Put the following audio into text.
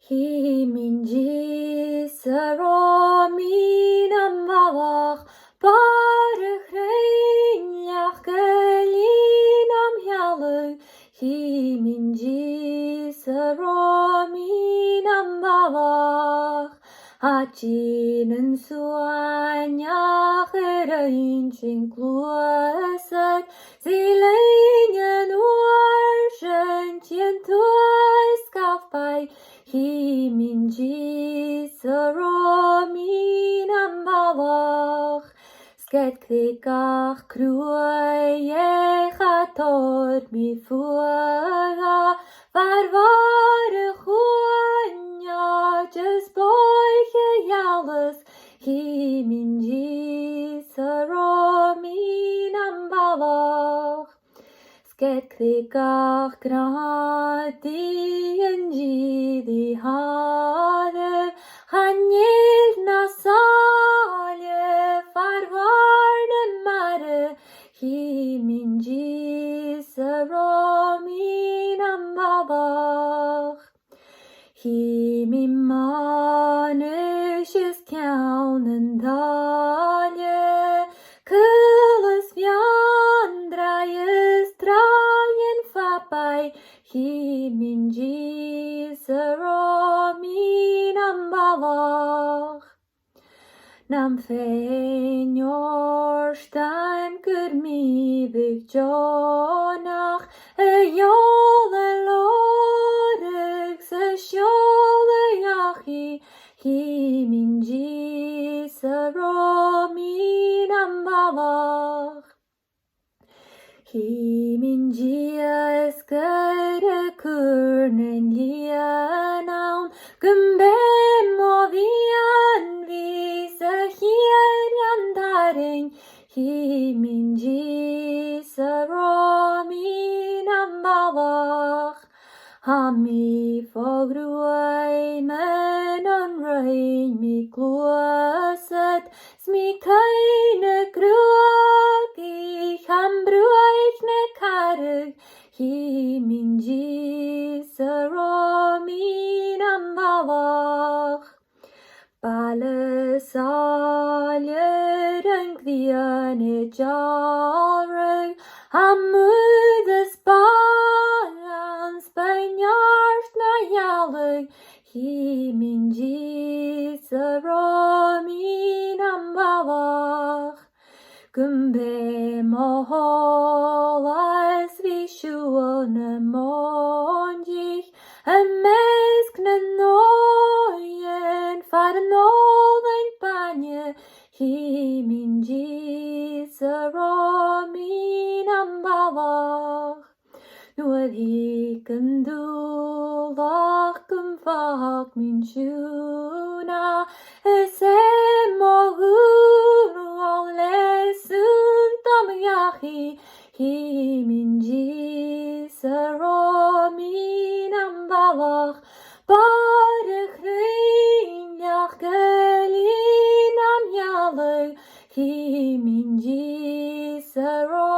Himinji saromin am valach barach reinlach gelin am hialu. Himinji saromin am valach hachinen suanyach ein chinkluasak zilingen uarshen tientuis kafpai. Himinji saromin am valach sket klikach kruiech atot mi fuga varvare chuanya just boiche yalas. Himinji saromin am valach sket klikach grati enjidi hade hanyel nasale farvarne mare. Himinji saromin am valach himimanish kaunen dalje kulas viandrayes trayen fapai. Himinji saromin am valach nam feinor stein kurmi vigjonach jole lorig se shole yachi. Himinji saromin am valach Himinji eskere kurnen lianaun gumbem movian visa hierian daring. Himinji saromin am valach hami fogruai men on rein mi kluaset smi keine kruak ich am bruich ne karug. Himinji saromin am valach Balesaleren gviane jarug hamudes balans banyart na yalug. Himinji saromin am valach gumbe moholas vishuone monjich emeskne noyen farnolen panje. Himinji saromin am valach nuad hiken dulach gumfach min shuna esem mogun olesun yachi. Himinji saromin am valach barach reinlach gelin am yalu. Himinji saromin